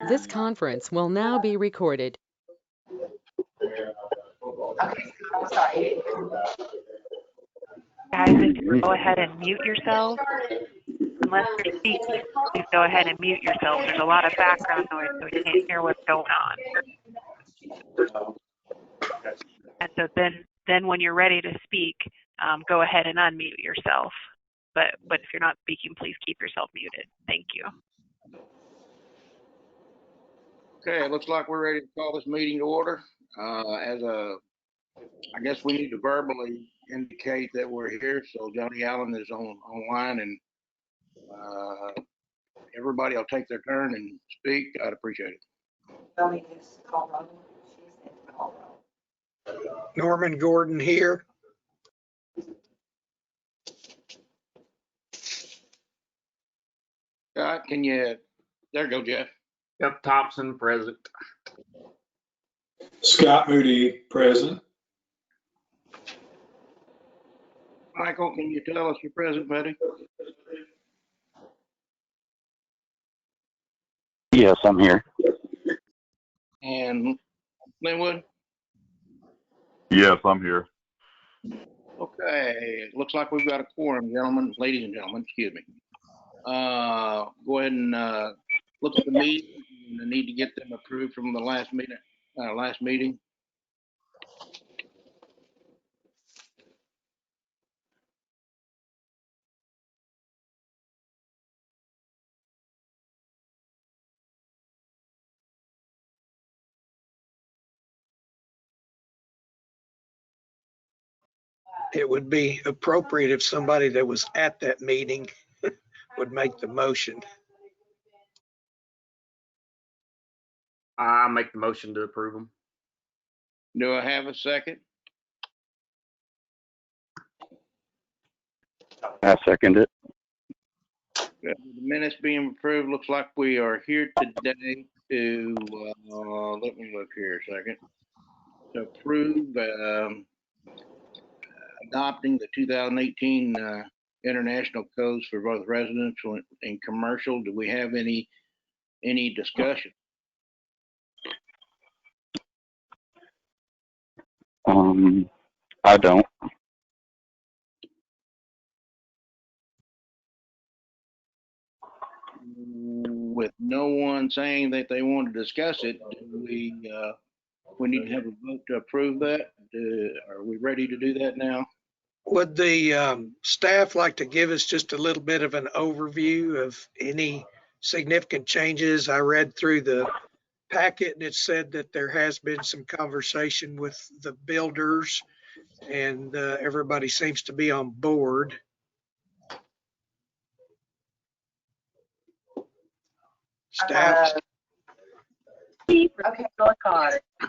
This conference will now be recorded. Okay, I'm sorry. Guys, if you go ahead and mute yourselves, unless you're speaking, please go ahead and mute yourself. There's a lot of background noise, so we can't hear what's going on. And so then when you're ready to speak, go ahead and unmute yourself. But if you're not speaking, please keep yourself muted. Thank you. Okay, it looks like we're ready to call this meeting to order. I guess we need to verbally indicate that we're here. So Johnny Allen is online, and everybody will take their turn and speak. I'd appreciate it. Norman Gordon here. Can you, there you go, Jeff. Yep, Thompson present. Scott Moody present. Michael, can you tell us you're present, buddy? Yes, I'm here. And Linwood? Yes, I'm here. Okay, it looks like we've got a quorum, gentlemen, ladies and gentlemen, excuse me. Go ahead and look at the meeting. I need to get them approved from the last meeting. It would be appropriate if somebody that was at that meeting would make the motion. I make the motion to approve them. Do I have a second? I second it. The minutes being approved, looks like we are here today to, let me look here a second, to approve adopting the 2018 international codes for both residential and commercial. Do we have any discussion? I don't. With no one saying that they want to discuss it, do we need to have a vote to approve that? Are we ready to do that now? Would the staff like to give us just a little bit of an overview of any significant changes? I read through the packet and it said that there has been some conversation with the builders and everybody seems to be on board. Staff. Okay.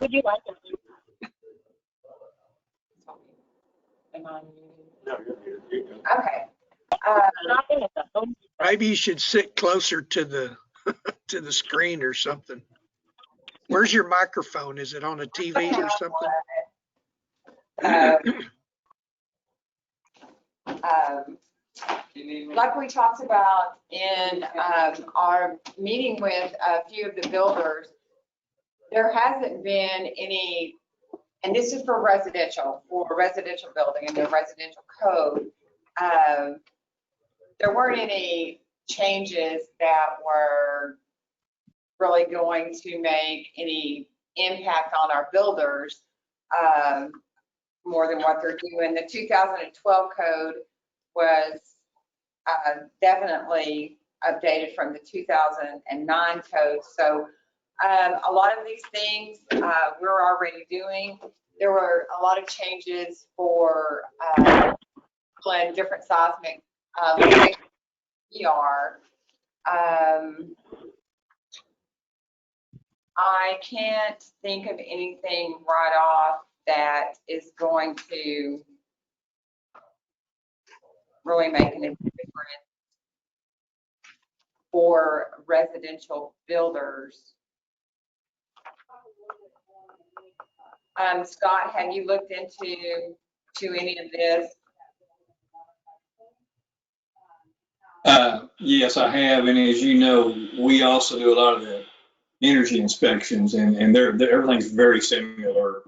Would you like to? Okay. Maybe you should sit closer to the to the screen or something. Where's your microphone? Is it on a TV or something? Like we talked about in our meeting with a few of the builders, there hasn't been any, and this is for residential building and the residential code. There weren't any changes that were really going to make any impact on our builders more than what they're doing. The 2012 code was definitely updated from the 2009 code. So a lot of these things we're already doing. There were a lot of changes for different seismic ER. I can't think of anything right off that is going to really make a difference for residential builders. Scott, have you looked into any of this? Yes, I have. And as you know, we also do a lot of the energy inspections, and everything's very similar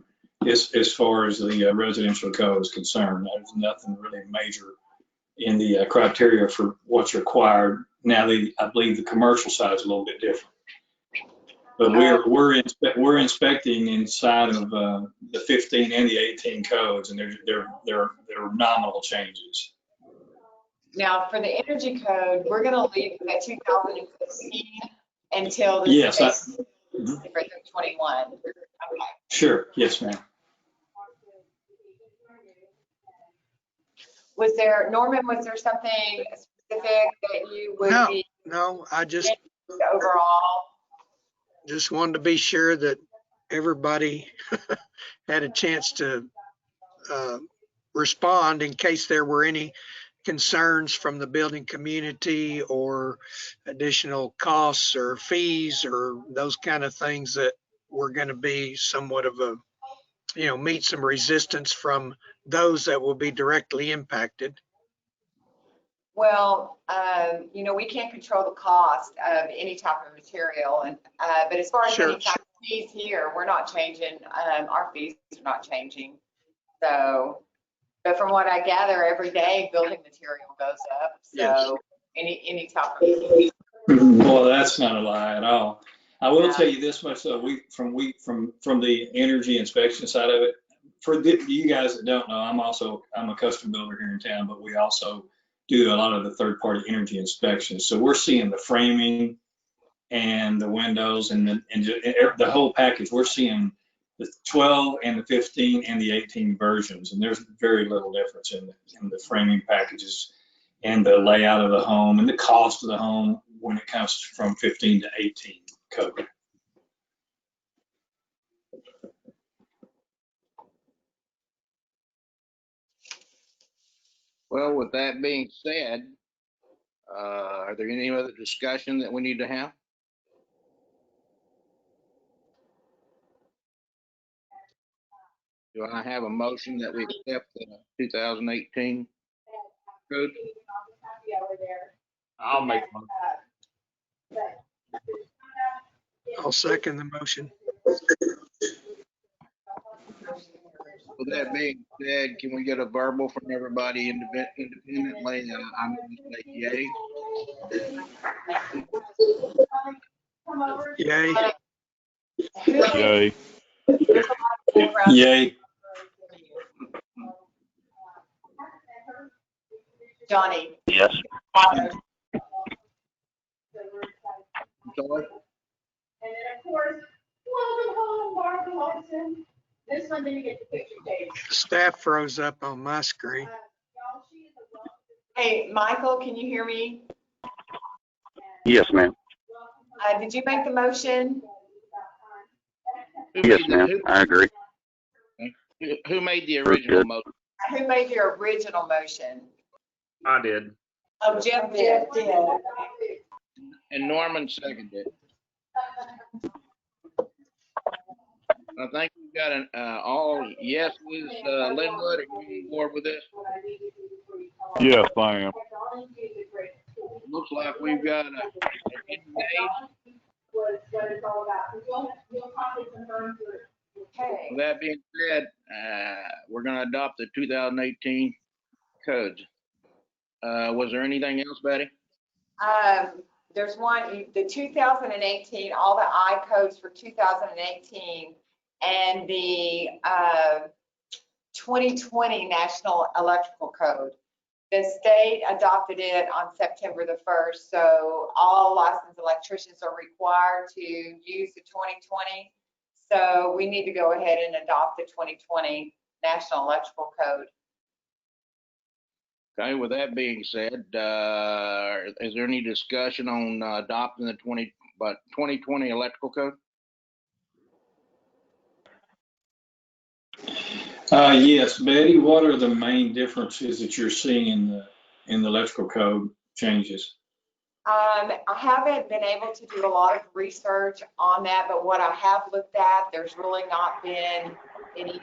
as far as the residential code is concerned. There's nothing really major in the criteria for what's required. Now, I believe the commercial side is a little bit different. But we're inspecting inside of the 15 and the 18 codes, and they're nominal changes. Now, for the energy code, we're going to leave it at 2015 until the Yes, state for 21. Okay. Sure. Yes, ma'am. Norman, was there something specific that you would No, be no, I just overall? wanted to be sure that everybody had a chance to respond in case there were any concerns from the building community or additional costs or fees or those kind of things that were going to be somewhat of a, meet some resistance from those that will be directly impacted. Well, we can't control the cost of any type of material, and but as far as Sure. any type of fees here, we're not changing. Our fees are not changing. So, but from what I gather, every day building material goes up. So Yes. any type of fee. Well, that's not a lie at all. I will tell you this much though, from the energy inspection side of it, for you guys that don't know, I'm a custom builder here in town, but we also do a lot of the third-party energy inspections. So we're seeing the framing and the windows and the whole package. We're seeing the 12 and the 15 and the 18 versions, and there's very little difference in the framing packages and the layout of the home and the cost of the home when it comes from 15 to 18 code. Well, with that being said, are there any other discussion that we need to have? Do I have a motion that we accept the 2018 code? I'll make one. I'll second the motion. With that being said, can we get a verbal from everybody independently? I'm going to say yay. Yay. Yay. Yay. Johnny. Yes. I'm sorry? And then of course, welcome home, Barbara Wilson. This one didn't get the picture taken. Staff froze up on my screen. Y'all, she is a welcome. Hey, Michael, can you hear me? Yes, ma'am. Did you make the motion? Yes, ma'am. I agree. Who made the Very original good. motion? Who made your original motion? I did. Oh, Jeff did. And Norman seconded. I think we've got an all yeses. Linwood, are you on board with this? Yes, I am. Looks like we've got a Was what it's all about. You'll probably confirm through. Okay. With that being said, we're going to adopt the 2018 codes. Was there anything else, Betty? There's one, the 2018, all the I codes for 2018 and the 2020 National Electrical Code. The state adopted it on September the 1st, so all licensed electricians are required to use the 2020. So we need to go ahead and adopt the 2020 National Electrical Code. Okay, with that being said, is there any discussion on adopting the 2020 electrical code? Yes, Betty, what are the main differences that you're seeing in the electrical code changes? I haven't been able to do a lot of research on that, but what I have looked at, there's really not been any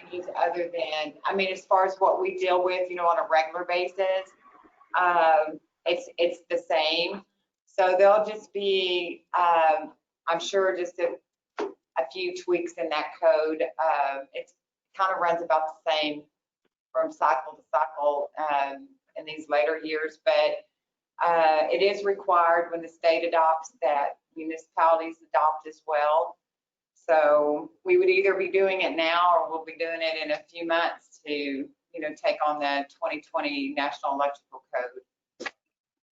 changes other than, I mean, as far as what we deal with, on a regular basis, it's the same. So they'll just be I'm sure just a few tweaks in that code. It kind of runs about the same from cycle to cycle in these later years, but it is required when the state adopts that municipalities adopt as well. So we would either be doing it now or we'll be doing it in a few months to, take on the 2020 National Electrical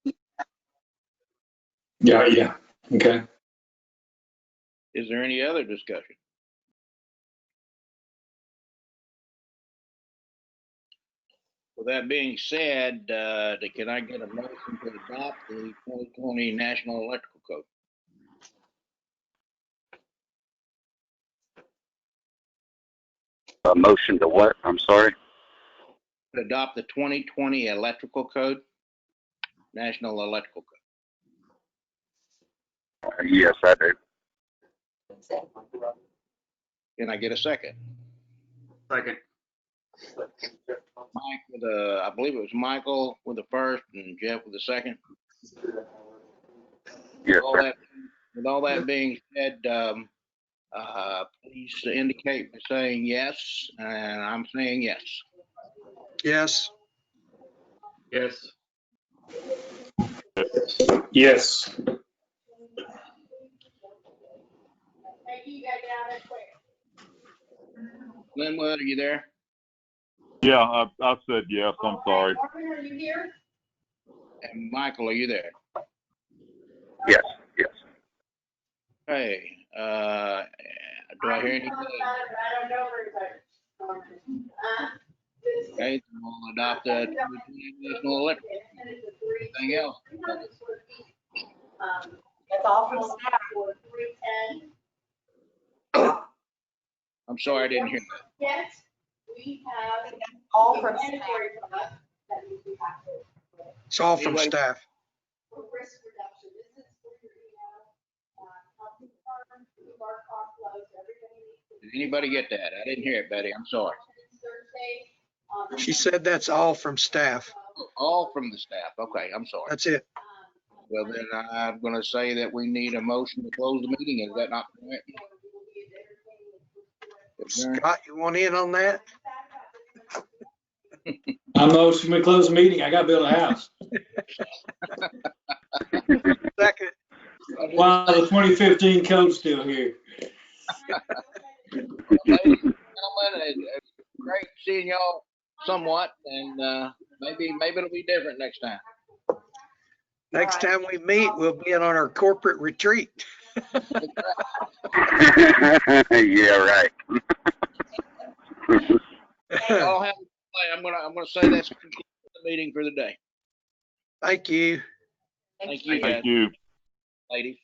Code. Yeah. Okay. Is there any other discussion? With that being said, can I get a motion to adopt the 2020 National Electrical Code? A motion to what? I'm sorry. Adopt the 2020 Electrical Code, National Electrical Code. Yes, I do. Can I get a second? Second. Mike I believe it was Michael with the first and Jeff with the second. Yes, sir. With all that being said, please indicate by saying yes, and I'm saying yes. Yes. Yes. Yes. Thank you, guys down there quick. Glenwood, are you there? Yeah, I said yes. I'm sorry. Marvin, are you here? And Michael, are you there? Yes, yes. Hey, do I hear anything? I don't know where it's Okay, we'll adopt the 2020 National Electrical. Anything else? That's all from staff. I'm sorry, I didn't hear that. Yes, we have. All from staff. It's all from Anybody- staff. For risk reduction, this is for your health department, our cost flows, everything. Did anybody get that? I didn't hear it, Betty. I'm sorry. She said that's all from staff. All from the staff. Okay, I'm sorry. That's it. Well, then I'm going to say that we need a motion to close the meeting. Is that not correct? Scott, you want in on that? I'm motion we close the meeting. I got to build a house. Second. Wow, the 2015 code's still here. Ladies and gentlemen, it's great seeing y'all somewhat, and maybe it'll be different next time. Next time we meet, we'll be on our corporate retreat. Yeah, right. Y'all have a good day. I'm gonna say that's the meeting for the day. Thank you. Thank you, guys, Thank you. ladies.